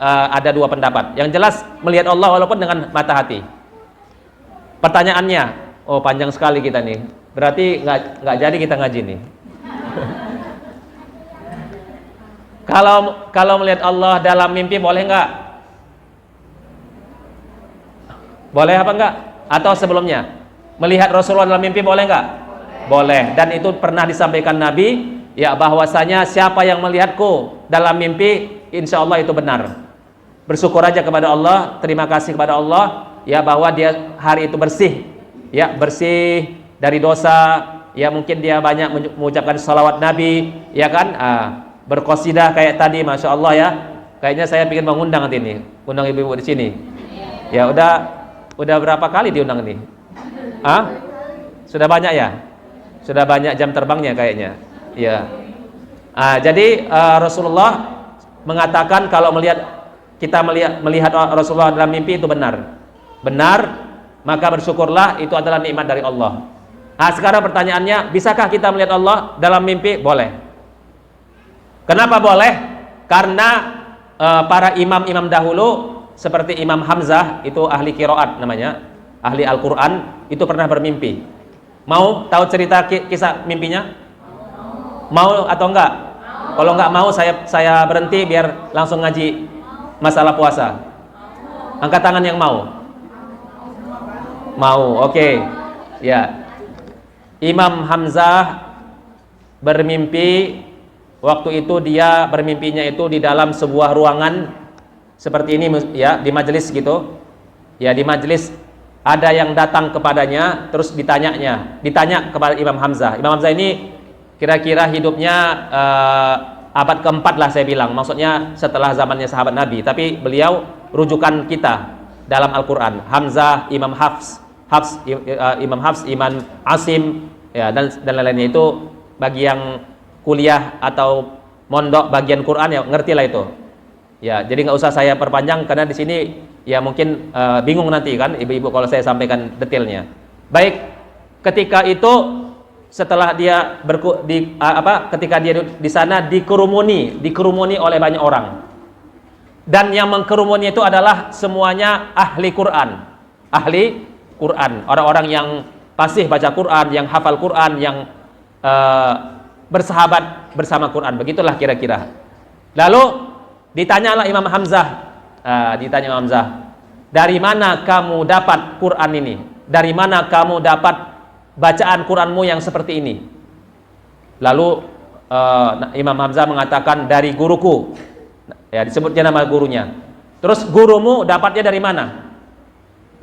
ada dua pendapat. Yang jelas melihat Allah walaupun dengan mata hati. Pertanyaannya, oh panjang sekali kita nih. Berarti nggak jadi kita ngaji nih. Kalau melihat Allah dalam mimpi boleh nggak? Boleh apa enggak? Atau sebelumnya melihat Rasulullah dalam mimpi boleh nggak? Boleh. Dan itu pernah disampaikan Nabi, ya, bahwasanya siapa yang melihatku dalam mimpi, insya Allah itu benar. Bersyukur aja kepada Allah, terima kasih kepada Allah, ya, bahwa dia hari itu bersih, ya, bersih dari dosa, ya, mungkin dia banyak mengucapkan salawat Nabi, ya kan, berqasidah kayak tadi, masya Allah ya. Kayaknya saya ingin mengundang nanti nih, undang ibu-ibu di sini. Ya udah berapa kali diundang nih? Sudah banyak ya? Sudah banyak jam terbangnya kayaknya. Ya. Jadi Rasulullah mengatakan kalau kita melihat Rasulullah dalam mimpi itu benar, maka bersyukurlah, itu adalah nikmat dari Allah. Nah, sekarang pertanyaannya, bisakah kita melihat Allah dalam mimpi? Boleh. Kenapa boleh? Karena para imam-imam dahulu seperti Imam Hamzah, itu ahli qiraat namanya, ahli Al-Quran, itu pernah bermimpi. Mau tahu cerita kisah mimpinya? Mau atau enggak? Kalau enggak mau, saya berhenti biar langsung ngaji masalah puasa. Angkat tangan yang mau. Mau, oke. Ya. Imam Hamzah bermimpi. Waktu itu dia bermimpinya itu di dalam sebuah ruangan seperti ini, ya, di majelis gitu. Ya, di majelis ada yang datang kepadanya, terus ditanya kepada Imam Hamzah. Imam Hamzah ini kira-kira hidupnya abad keempat lah saya bilang, maksudnya setelah zamannya sahabat Nabi, tapi beliau rujukan kita dalam Al-Quran. Hamzah, Imam Imam Hafs, Imam Asim, ya, dan lain-lainnya. Itu bagi yang kuliah atau mondok bagian Quran, ya, ngerti lah itu. Ya, jadi nggak usah saya perpanjang karena di sini ya mungkin bingung nanti kan ibu-ibu kalau saya sampaikan detailnya. Baik, ketika itu setelah dia ketika dia di sana dikerumuni oleh banyak orang, dan yang mengkerumuni itu adalah semuanya ahli Quran, orang-orang yang fasih baca Quran, yang hafal Quran, yang bersahabat bersama Quran, begitulah kira-kira. Lalu ditanyalah Imam Hamzah, dari mana kamu dapat Quran ini? Dari mana kamu dapat bacaan Quranmu yang seperti ini? Lalu Imam Hamzah mengatakan, dari guruku, ya, disebutnya nama gurunya. Terus gurumu dapatnya dari mana?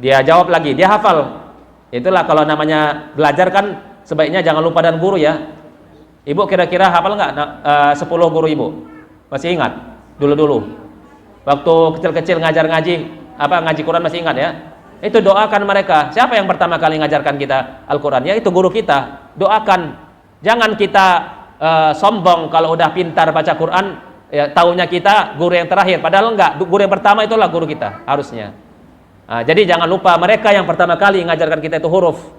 Dia jawab lagi, dia hafal. Itulah kalau namanya belajar kan sebaiknya jangan lupa dan guru, ya. Ibu kira-kira hafal nggak 10 guru ibu? Masih ingat? Dulu waktu kecil-kecil ngaji Quran, masih ingat ya? Itu doakan mereka. Siapa yang pertama kali ngajarkan kita Al-Quran? Ya, itu guru kita. Doakan. Jangan kita sombong kalau udah pintar baca Quran, ya, taunya kita guru yang terakhir, padahal enggak, guru yang pertama itulah guru kita harusnya. Jadi jangan lupa mereka yang pertama kali ngajarkan kita itu huruf.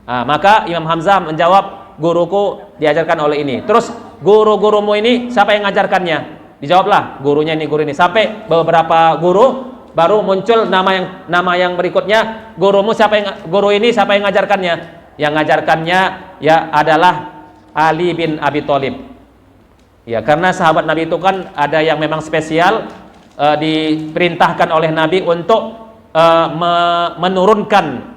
Maka Imam Hamzah menjawab, guruku diajarkan oleh ini. Terus guru-gurumu ini siapa yang ngajarkannya? Dijawablah, gurunya ini, guru ini. Sampai beberapa guru, baru muncul nama yang berikutnya. Guru ini siapa yang ngajarkannya? Yang ngajarkannya, ya, adalah Ali bin Abi Thalib. Ya, karena sahabat Nabi itu kan ada yang memang spesial, diperintahkan oleh Nabi untuk menurunkan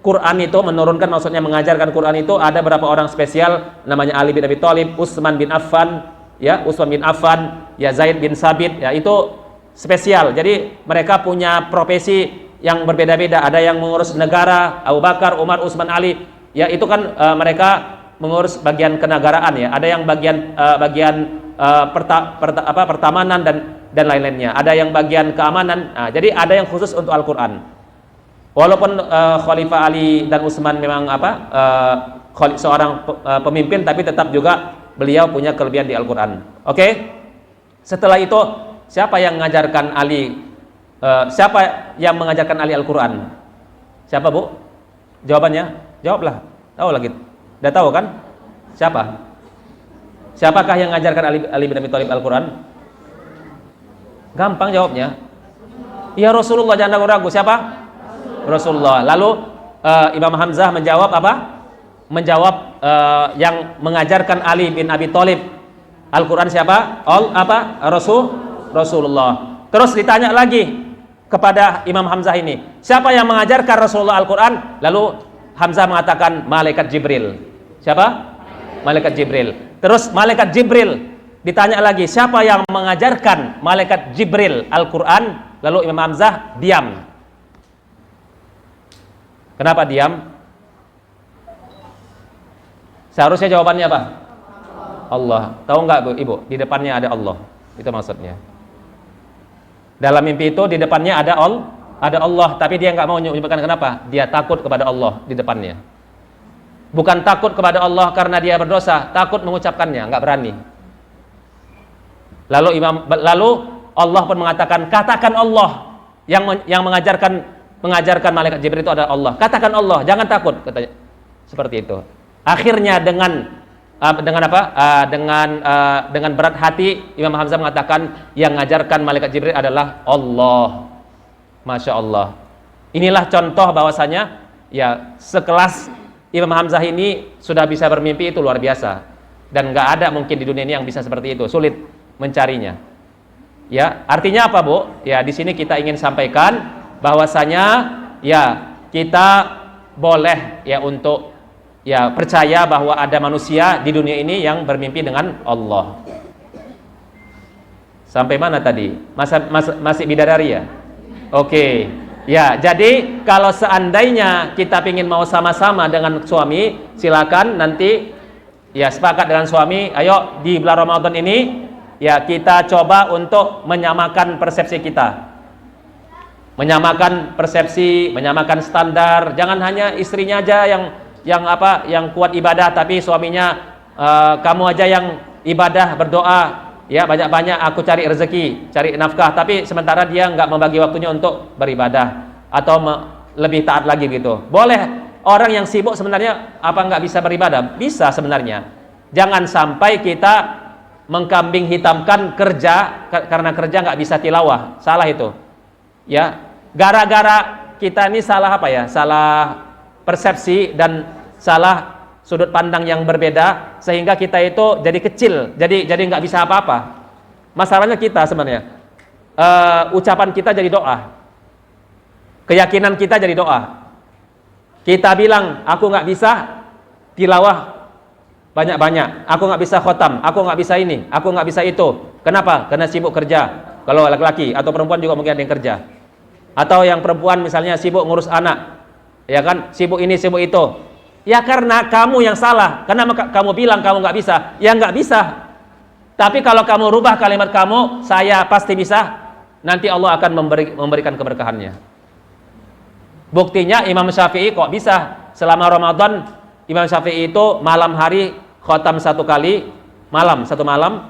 Quran itu, maksudnya mengajarkan Quran itu. Ada beberapa orang spesial, namanya Ali bin Abi Thalib, Utsman bin Affan, ya, Zaid bin Sabit, ya, itu spesial. Jadi mereka punya profesi yang berbeda-beda. Ada yang mengurus negara, Abu Bakar, Umar, Utsman, Ali, ya, itu kan mereka mengurus bagian kenegaraan, ya. Ada yang bagian pertamanan dan lain-lainnya. Ada yang bagian keamanan. Jadi ada yang khusus untuk Al-Quran. Walaupun Khalifah Ali dan Utsman memang seorang pemimpin, tapi tetap juga beliau punya kelebihan di Al-Quran. Oke? Setelah itu, siapa yang mengajarkan Ali? Siapa yang mengajarkan Ali Al-Quran? Siapa, Bu? Jawabannya? Jawablah. Tahu lagi? Udah tahu kan? Siapa? Siapakah yang mengajarkan Ali bin Abi Thalib Al-Quran? Gampang jawabnya. Ya Rasulullah, jangan ragu-ragu. Siapa? Rasulullah. Lalu Imam Hamzah menjawab apa? Menjawab yang mengajarkan Ali bin Abi Thalib Al-Quran siapa? Rasulullah. Terus ditanya lagi kepada Imam Hamzah ini, siapa yang mengajarkan Rasulullah Al-Quran? Lalu Hamzah mengatakan malaikat Jibril. Siapa? Malaikat Jibril. Terus malaikat Jibril ditanya lagi, siapa yang mengajarkan malaikat Jibril Al-Quran? Lalu Imam Hamzah diam. Kenapa diam? Seharusnya jawabannya apa? Allah. Tahu nggak Bu, Ibu? Di depannya ada Allah. Itu maksudnya. Dalam mimpi itu di depannya ada Allah, tapi dia nggak mau menyebutkan kenapa. Dia takut kepada Allah di depannya. Bukan takut kepada Allah karena dia berdosa, takut mengucapkannya, nggak berani. Lalu Allah pun mengatakan, katakan Allah yang mengajarkan malaikat Jibril itu adalah Allah. Katakan Allah, jangan takut, katanya. Seperti itu. Akhirnya dengan berat hati Imam Hamzah mengatakan yang mengajarkan malaikat Jibril adalah Allah. Masya Allah. Inilah contoh bahwasanya ya sekelas Imam Hamzah ini sudah bisa bermimpi, itu luar biasa. Dan nggak ada mungkin di dunia ini yang bisa seperti itu. Sulit mencarinya. Ya, artinya apa, Bu? Ya, di sini kita ingin sampaikan bahwasanya ya kita boleh ya untuk ya percaya bahwa ada manusia di dunia ini yang bermimpi dengan Allah. Sampai mana tadi? Masih bidadari ya? Oke. Ya, jadi kalau seandainya kita ingin mau sama-sama dengan suami, silakan nanti ya sepakat dengan suami, ayo di bulan Ramadan ini ya kita coba untuk menyamakan persepsi kita. Menyamakan persepsi, menyamakan standar. Jangan hanya istrinya aja yang kuat ibadah, tapi suaminya kamu aja yang ibadah, berdoa, ya banyak-banyak aku cari rezeki, cari nafkah, tapi sementara dia nggak membagi waktunya untuk beribadah atau lebih taat lagi gitu. Boleh orang yang sibuk sebenarnya apa nggak bisa beribadah? Bisa sebenarnya. Jangan sampai kita mengkambing hitamkan kerja karena kerja nggak bisa tilawah. Salah itu. Ya, gara-gara kita ini salah apa ya? Salah persepsi dan salah sudut pandang yang berbeda sehingga kita itu jadi kecil, jadi nggak bisa apa-apa. Masalahnya kita sebenarnya ucapan kita jadi doa, keyakinan kita jadi doa. Kita bilang aku nggak bisa tilawah banyak-banyak, aku nggak bisa khotam, aku nggak bisa ini, aku nggak bisa itu. Kenapa? Karena sibuk kerja. Kalau laki-laki atau perempuan juga mungkin ada yang kerja, atau yang perempuan misalnya sibuk ngurus anak, ya kan, sibuk ini sibuk itu. Ya karena kamu yang salah, karena kamu bilang kamu nggak bisa, ya nggak bisa. Tapi kalau kamu rubah kalimat kamu, saya pasti bisa, nanti Allah akan memberikan keberkahannya. Buktinya Imam Syafi'i kok bisa selama Ramadan. Imam Syafi'i itu malam hari khotam 1 kali, satu malam,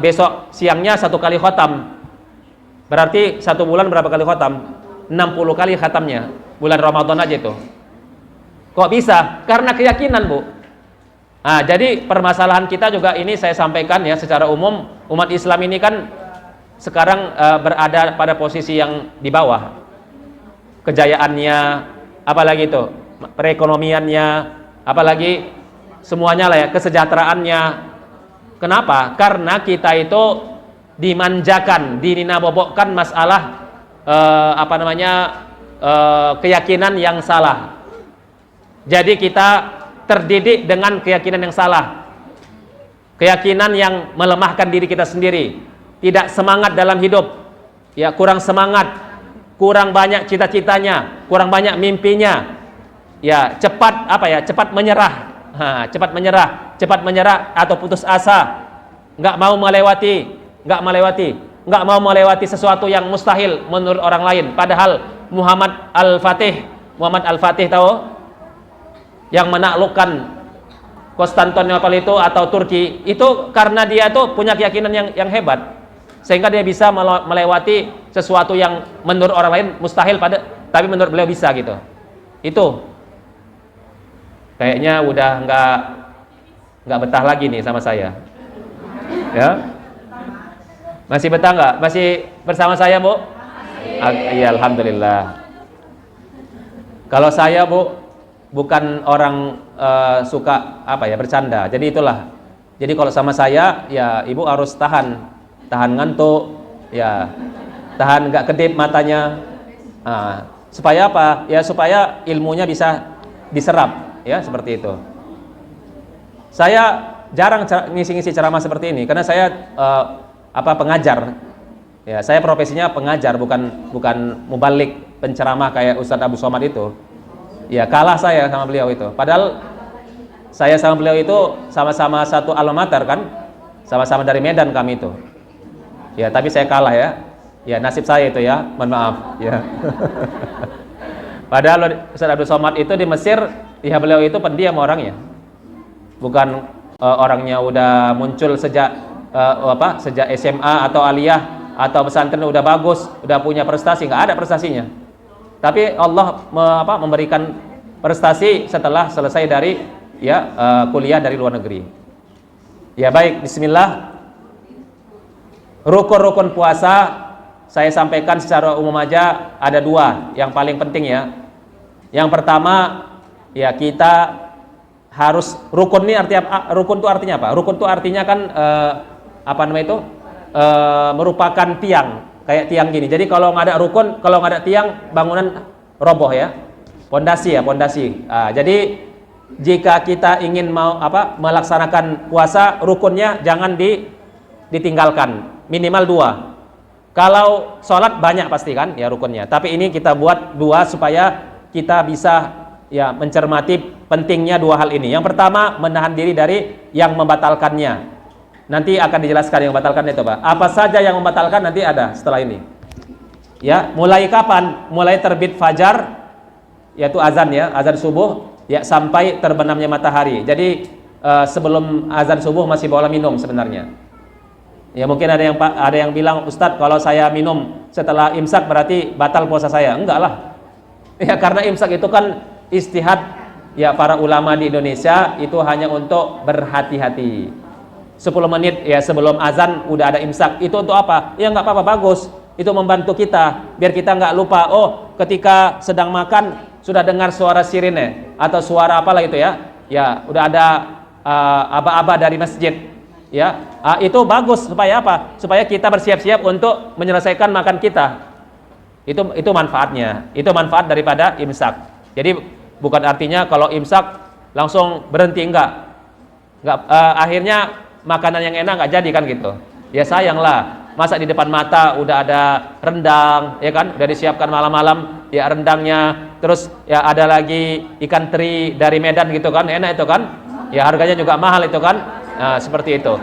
besok siangnya 1 kali khotam. Berarti 1 bulan berapa kali khotam? 60 kali khatamnya. Bulan Ramadan aja itu. Kok bisa? Karena keyakinan, Bu. Nah, jadi permasalahan kita juga ini saya sampaikan ya secara umum, umat Islam ini kan sekarang berada pada posisi yang di bawah. Kejayaannya, apalagi itu, perekonomiannya, apalagi semuanya lah ya, kesejahteraannya. Kenapa? Karena kita itu dimanjakan, dininabobokkan masalah keyakinan yang salah. Jadi kita terdidik dengan keyakinan yang salah, keyakinan yang melemahkan diri kita sendiri, tidak semangat dalam hidup, ya kurang semangat, kurang banyak cita-citanya, kurang banyak mimpinya, ya cepat menyerah, cepat menyerah atau putus asa, nggak mau melewati sesuatu yang mustahil menurut orang lain. Padahal Muhammad Al-Fatih tahu? Yang menaklukkan Konstantinopel itu atau Turki, itu karena dia tuh punya keyakinan yang hebat, sehingga dia bisa melewati sesuatu yang menurut orang lain mustahil tapi menurut beliau bisa gitu. Itu kayaknya udah nggak betah lagi nih sama saya, ya. Masih betah nggak? Masih bersama saya, Bu? Iya, alhamdulillah. Kalau saya, Bu, bukan orang suka apa ya, bercanda. Jadi itulah. Jadi kalau sama saya, ya Ibu harus tahan ngantuk, ya, tahan nggak kedip matanya. Supaya apa? Ya supaya ilmunya bisa diserap, ya seperti itu. Saya jarang ngisi-ngisi ceramah seperti ini karena saya pengajar. Ya, saya profesinya pengajar, bukan mubalik, penceramah kayak Ustadz Abu Somad itu. Ya, kalah saya sama beliau itu. Padahal saya sama beliau itu sama-sama satu alma mater kan? Sama-sama dari Medan kami itu. Ya, tapi saya kalah ya. Ya, nasib saya itu ya. Mohon maaf, ya. Padahal Ustadz Abdul Somad itu di Mesir, ya beliau itu pendiam orangnya. Bukan orangnya udah muncul sejak sejak SMA atau aliyah atau pesantren udah bagus, udah punya prestasi, nggak ada prestasinya. Tapi Allah memberikan prestasi setelah selesai dari kuliah dari luar negeri. Ya baik, bismillah. Rukun-rukun puasa saya sampaikan secara umum aja, ada 2 yang paling penting ya. Yang pertama, ya kita harus rukun ini artinya, rukun itu artinya apa? Rukun itu artinya kan merupakan tiang, kayak tiang gini. Jadi kalau nggak ada rukun, kalau nggak ada tiang, bangunan roboh ya. Pondasi. Jadi jika kita ingin melaksanakan puasa, rukunnya jangan ditinggalkan, minimal 2. Kalau sholat banyak pasti kan ya rukunnya, tapi ini kita buat 2 supaya kita bisa ya mencermati pentingnya 2 hal ini. Yang pertama, menahan diri dari yang membatalkannya. Nanti akan dijelaskan yang membatalkan itu, Pak. Apa saja yang membatalkan nanti ada setelah ini. Ya, mulai kapan? Mulai terbit fajar, yaitu azan ya, azan subuh ya, sampai terbenamnya matahari. Jadi sebelum azan subuh masih boleh minum sebenarnya. Ya mungkin ada yang bilang, Ustadz kalau saya minum setelah imsak berarti batal puasa saya. Enggak lah. Ya karena imsak itu kan istihad ya para ulama di Indonesia, itu hanya untuk berhati-hati. 10 menit ya sebelum azan udah ada imsak. Itu untuk apa? Ya nggak apa-apa, bagus. Itu membantu kita biar kita nggak lupa. Oh, ketika sedang makan sudah dengar suara sirine atau suara apalah itu ya. Ya, udah ada aba-aba dari masjid. Ya, itu bagus supaya apa? Supaya kita bersiap-siap untuk menyelesaikan makan kita. Itu manfaatnya. Itu manfaat daripada imsak. Jadi bukan artinya kalau imsak langsung berhenti, enggak. Akhirnya makanan yang enak nggak jadi kan gitu. Ya sayang lah, masa di depan mata udah ada rendang ya kan, udah disiapkan malam-malam ya rendangnya, terus ya ada lagi ikan teri dari Medan gitu kan, enak itu kan ya, harganya juga mahal itu kan. Nah, seperti itu.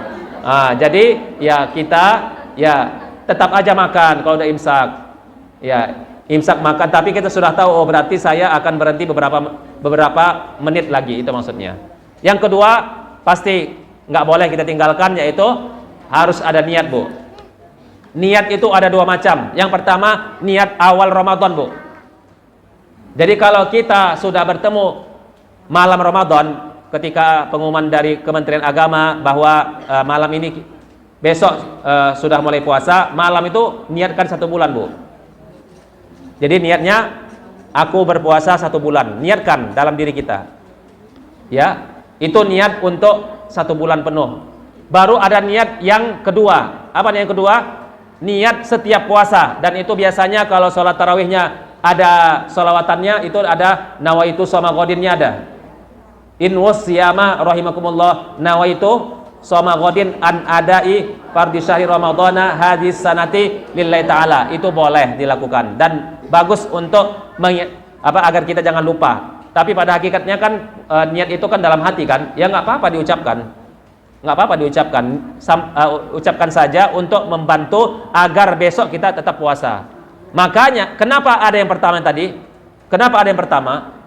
Jadi ya kita ya tetap aja makan kalau udah imsak ya, imsak makan, tapi kita sudah tahu oh berarti saya akan berhenti beberapa menit lagi, itu maksudnya. Yang kedua pasti nggak boleh kita tinggalkan, yaitu harus ada niat, Bu. Niat itu ada 2 macam. Yang pertama, niat awal Ramadan, Bu. Jadi kalau kita sudah bertemu malam Ramadan, ketika pengumuman dari Kementerian Agama bahwa malam ini besok sudah mulai puasa, malam itu niatkan 1 bulan, Bu. Jadi niatnya aku berpuasa 1 bulan, niatkan dalam diri kita. Ya, itu niat untuk 1 bulan penuh. Baru ada niat yang kedua. Apa yang kedua? Niat setiap puasa. Dan itu biasanya kalau sholat tarawihnya ada sholawatannya, itu ada nawaitu shoma godinnya ada. In wasyama rahimakumullah nawaitu shoma godin an adai fardhi syahri ramadhana hadis sanati lillahi ta'ala. Itu boleh dilakukan dan bagus untuk agar kita jangan lupa. Tapi pada hakikatnya kan niat itu kan dalam hati kan, ya nggak apa-apa diucapkan, ucapkan saja untuk membantu agar besok kita tetap puasa. Makanya kenapa ada yang pertama tadi? Kenapa ada yang pertama?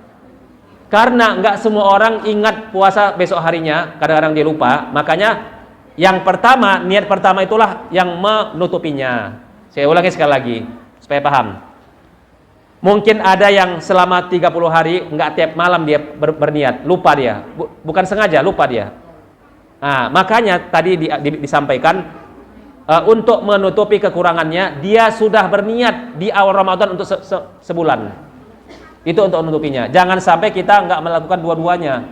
Karena nggak semua orang ingat puasa besok harinya, kadang-kadang dia lupa. Makanya yang pertama, niat pertama itulah yang menutupinya. Saya ulangi sekali lagi supaya paham. Mungkin ada yang selama 30 hari nggak tiap malam dia berniat, lupa dia, bukan sengaja, lupa dia. Nah, makanya tadi disampaikan untuk menutupi kekurangannya, dia sudah berniat di awal Ramadan untuk sebulan. Itu untuk menutupinya. Jangan sampai kita nggak melakukan dua-duanya.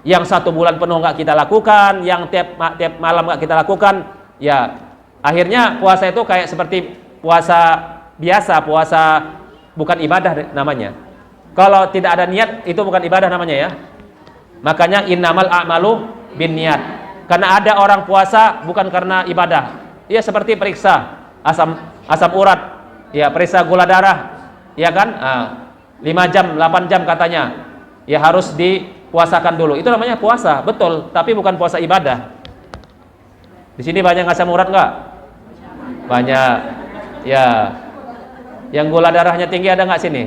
Yang 1 bulan penuh nggak kita lakukan, yang tiap malam nggak kita lakukan, ya akhirnya puasa itu kayak seperti puasa biasa, puasa bukan ibadah namanya. Kalau tidak ada niat, itu bukan ibadah namanya ya. Makanya innamal a'malu binniat. Karena ada orang puasa bukan karena ibadah. Ia seperti periksa asam urat, ya periksa gula darah, ya kan? 5 jam, 8 jam katanya. Ya harus dipuasakan dulu. Itu namanya puasa, betul, tapi bukan puasa ibadah. Di sini banyak asam urat nggak? Banyak. Ya. Yang gula darahnya tinggi ada nggak sini?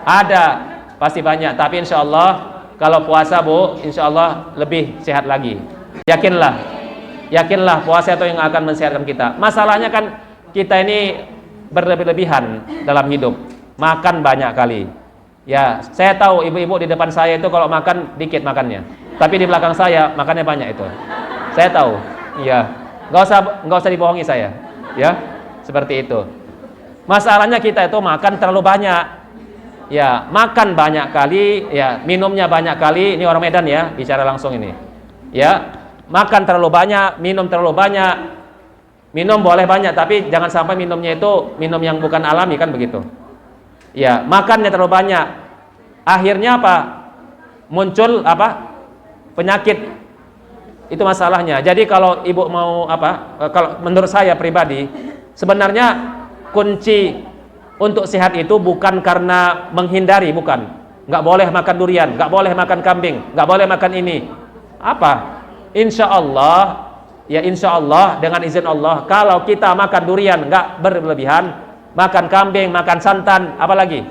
Ada, pasti banyak. Tapi insya Allah kalau puasa Bu, insya Allah lebih sehat lagi. Yakinlah puasa itu yang akan mensehatkan kita. Masalahnya kan kita ini berlebih-lebihan dalam hidup, makan banyak kali. Ya, saya tahu ibu-ibu di depan saya itu kalau makan dikit makannya, tapi di belakang saya makannya banyak itu. Saya tahu. Iya, nggak usah dibohongi saya. Ya, seperti itu. Masalahnya kita itu makan terlalu banyak. Ya, makan banyak kali, ya minumnya banyak kali. Ini orang Medan ya, bicara langsung ini. Ya, makan terlalu banyak, minum terlalu banyak. Minum boleh banyak, tapi jangan sampai minumnya itu minum yang bukan alami kan begitu. Ya, makannya terlalu banyak. Akhirnya apa? Muncul apa? Penyakit. Itu masalahnya. Jadi kalau ibu mau apa? Kalau menurut saya pribadi, sebenarnya kunci untuk sehat itu bukan karena menghindari, bukan. Nggak boleh makan durian, nggak boleh makan kambing, nggak boleh makan ini. Apa? Insya Allah, ya insya Allah dengan izin Allah, kalau kita makan durian nggak berlebihan, makan kambing, makan santan, apa lagi?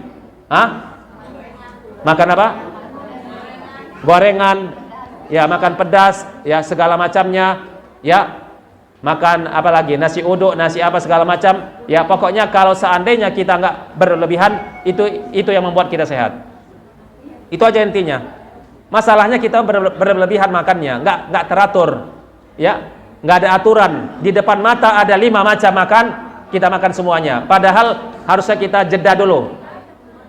Makan apa? Gorengan, ya makan pedas, ya segala macamnya, ya makan apa lagi? Nasi uduk, nasi apa segala macam. Ya pokoknya kalau seandainya kita nggak berlebihan, itu yang membuat kita sehat. Itu aja intinya. Masalahnya kita berlebihan makannya, nggak teratur, ya nggak ada aturan. Di depan mata ada 5 macam makan, kita makan semuanya. Padahal harusnya kita jeda dulu.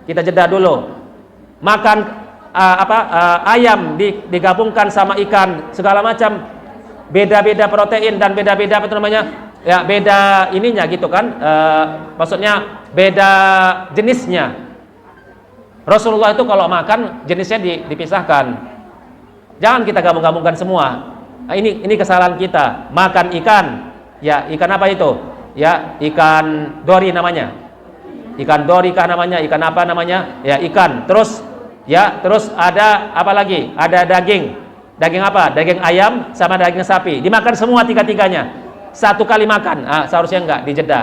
Kita jeda dulu. Makan ayam digabungkan sama ikan segala macam, beda-beda protein dan beda-beda apa itu namanya? Ya beda ininya gitu kan? Maksudnya beda jenisnya. Rasulullah itu kalau makan jenisnya dipisahkan. Jangan kita gabung-gabungkan semua. Nah, ini kesalahan kita. Makan ikan, ya ikan apa itu? Ya ikan dori namanya. Ikan dori kah namanya? Ikan apa namanya? Ya ikan. Terus ada apa lagi? Ada daging. Daging apa? Daging ayam sama daging sapi. Dimakan semua tiga-tiganya. Satu kali makan. Seharusnya enggak, dijeda.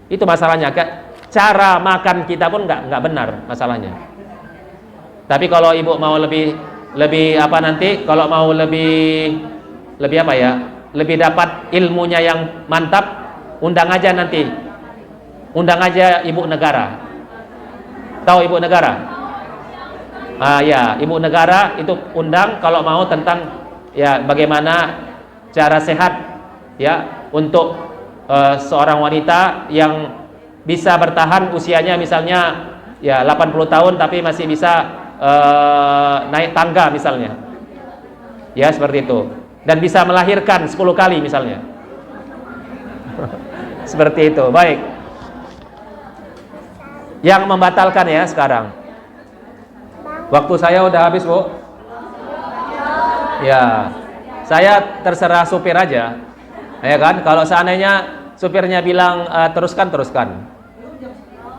Itu masalahnya. Cara makan kita pun enggak benar masalahnya. Tapi kalau ibu mau lebih apa nanti? Kalau mau lebih apa ya? Lebih dapat ilmunya yang mantap, undang aja nanti. Undang aja ibu negara. Tahu ibu negara? Ya, ibu negara itu undang kalau mau tentang ya bagaimana cara sehat ya untuk seorang wanita yang bisa bertahan usianya misalnya ya 80 tahun tapi masih bisa naik tangga misalnya. Ya, seperti itu. Dan bisa melahirkan 10 kali misalnya. Seperti itu. Baik. Yang membatalkan ya sekarang. Waktu saya udah habis, Bu. Ya. Saya terserah supir aja. Ya kan? Kalau seandainya supirnya bilang teruskan.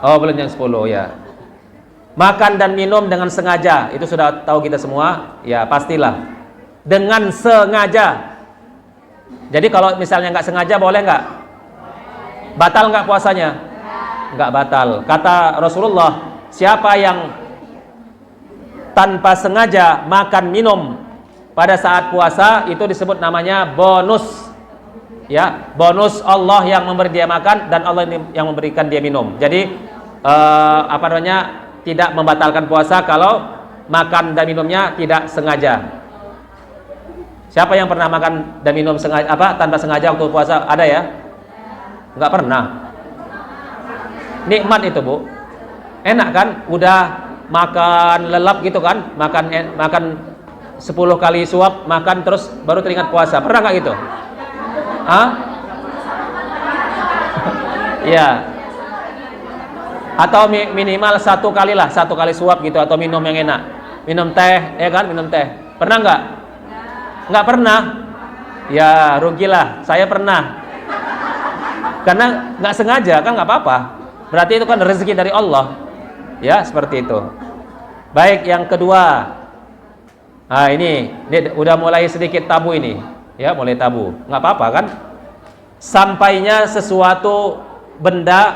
Oh, belum jam 10 ya. Makan dan minum dengan sengaja, itu sudah tahu kita semua. Ya, pastilah. Dengan sengaja. Jadi kalau misalnya nggak sengaja boleh nggak? Batal nggak puasanya? Nggak batal. Kata Rasulullah, siapa yang tanpa sengaja makan minum pada saat puasa itu disebut namanya bonus. Ya, bonus Allah yang memberi dia makan dan Allah yang memberikan dia minum. Jadi tidak membatalkan puasa kalau makan dan minumnya tidak sengaja. Siapa yang pernah makan dan minum sengaja tanpa sengaja waktu puasa? Ada ya? Nggak pernah. Nikmat itu, Bu. Enak kan? Udah makan lelap gitu kan? Makan 10 kali suap, makan terus baru teringat puasa. Pernah nggak gitu? Hah? Iya. Atau minimal 1 kali suap gitu, atau minum yang enak. Minum teh, ya kan? Minum teh. Pernah nggak? Nggak pernah. Ya rugilah. Saya pernah. Karena nggak sengaja kan nggak apa-apa. Berarti itu kan rezeki dari Allah. Ya seperti itu. Baik, yang kedua. Nah ini udah mulai sedikit tabu ini. Ya mulai tabu. Nggak apa-apa kan? Sampainya sesuatu benda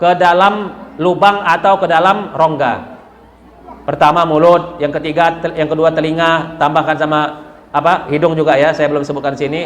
ke dalam lubang atau ke dalam rongga. Pertama mulut, yang kedua telinga, tambahkan sama hidung juga ya, saya belum sebutkan sini.